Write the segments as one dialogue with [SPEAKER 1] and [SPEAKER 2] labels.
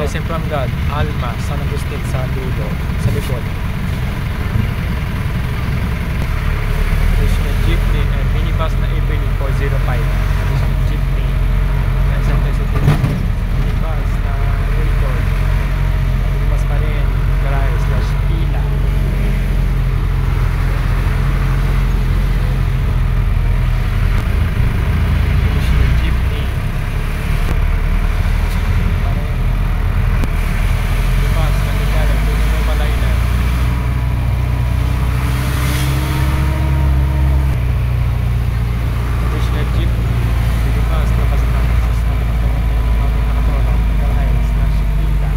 [SPEAKER 1] Blessing from God, Alma, San Agustin sa dulo, sa likod. Additional jeepney and minibus na April 405. Additional jeepney. Isang minibus na record. Minibus pa rin. Garage/pila. Additional jeepney. Minibus na Ligaya. Puno Malaylan. Additional jeep, minibus na pasanang sa nakatropa, garage/pila.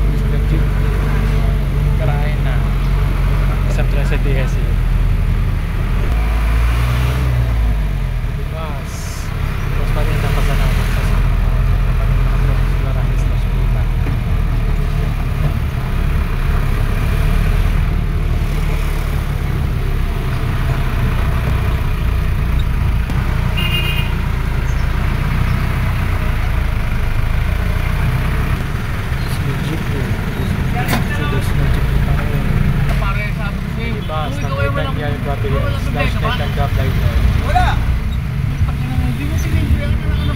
[SPEAKER 1] Additional jeep, garahe na isang sa DSE. Minibus, tapos pa rin na pasanang sa garage/pila.
[SPEAKER 2] Wala! Hindi mo sinigri ang ano.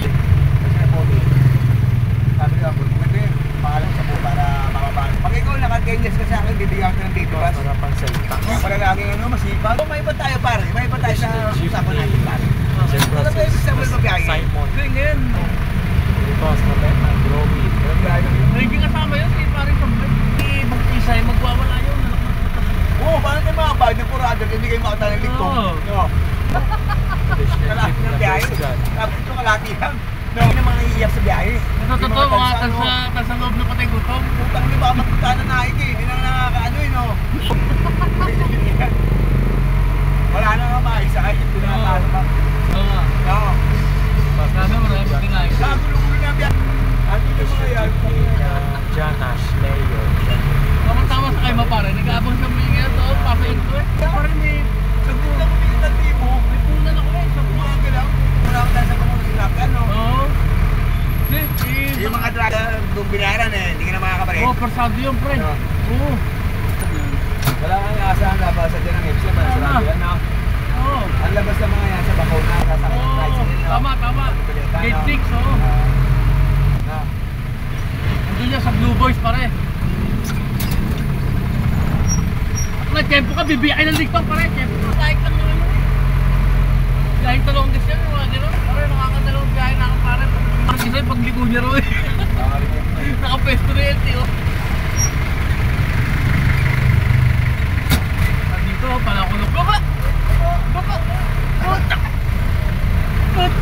[SPEAKER 2] Sabi ko, pwede, pangalan sa po para mamabaan. Pag ikaw naka-10 ka sa akin, bibigyan ko ng big bus.
[SPEAKER 1] Para pang salita.
[SPEAKER 2] Para laging ano, masipag. May iba tayo pare, may iba tayo sa usapan natin pare. Ano ba yung sabi mo biyahe?
[SPEAKER 1] Simon.
[SPEAKER 2] Ganyan.
[SPEAKER 1] Minibus na Bema, Groby.
[SPEAKER 2] Hindi kasama yun, hindi pare sa mga. Mag-isa, magwawala yun. Oo, paano kayo mga bayad ng kurado, hindi kayo makatala ng ligtong. Oo. Kalaki ng biyahe. Tapos ito kalaki lang. Hindi na mga iiyak sa biyahe.
[SPEAKER 3] Ito totoo, mga tansa loob na patay gutom.
[SPEAKER 2] Putang di ba magpunta na naik eh. Hindi na nakakaano eh no. Wala na nga maisakay. Ito na nakakaano pa.
[SPEAKER 3] Oo nga.
[SPEAKER 2] Oo.
[SPEAKER 3] Sabi mo rin, magkinain.
[SPEAKER 2] Sagulo-gulo na biyahe. Ano yung mga yan?
[SPEAKER 1] Janash, Leo.
[SPEAKER 3] Tama sa kayo mapare, nag-aabang sa mga nga doon, papain ko eh.
[SPEAKER 2] Pare may sagutan ko pinitang tipo.
[SPEAKER 3] May punan ako eh, sa
[SPEAKER 2] Mga galaw. Wala ko tayo sa kamunod sinakan no.
[SPEAKER 3] Oo.
[SPEAKER 2] Yung mga draga doon binayaran eh. Hindi ka na makakabalik.
[SPEAKER 3] Oo, persado yun pre. Oo.
[SPEAKER 2] Wala kang asahan na ba sa dyan ng EPSA ba? Sa radyo na.
[SPEAKER 3] Oo.
[SPEAKER 2] Ang labas ng mga yan sa Bacona, sasakit ng rides
[SPEAKER 3] Oo,
[SPEAKER 2] nila.
[SPEAKER 3] tama. Gate 6, oo. Nandun niya sa Blue Boys pare. Nag-tempo ka, bibiyay ng ligtong pare. Tempo ka, kahit lang naman yun eh. Kahit talong dis yan, mga gano'n. Pare, nakakadalawang biyahe na ako pare. Kasi sa'yo, pagligo niya ro eh. Nakapesto na yan, tiyo. Dito, palakulog. Baba! Baba! Putak! Putak!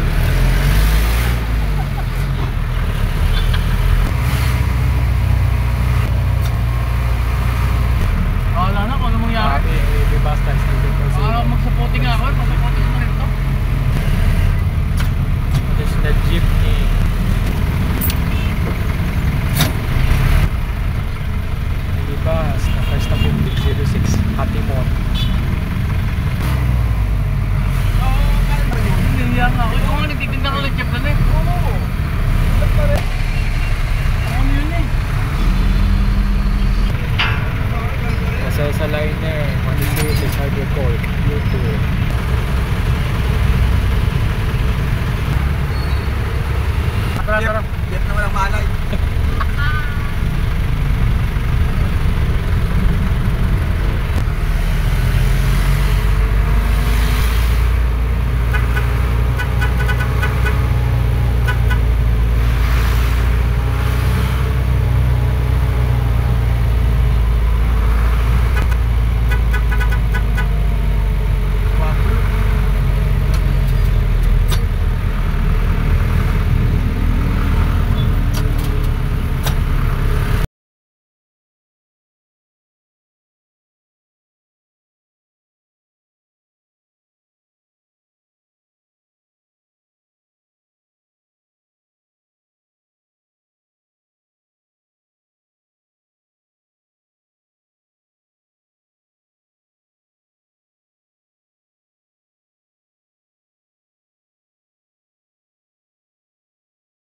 [SPEAKER 3] Wala na kung ano mangyari.
[SPEAKER 1] Basta
[SPEAKER 3] Parang magsapoting nga ako, magsapoting mo rin ito.
[SPEAKER 1] additional jeepney. Minibus na first na public 06 Hatimon.
[SPEAKER 3] Hindi yan ako. Ikaw nga nagtitinda ka ng jeep na eh. Oo. Ano yun eh?
[SPEAKER 1] Sa liner, Manila is Harbor Court, YouTube.
[SPEAKER 3] Tara.
[SPEAKER 2] Jeep naman ang malay.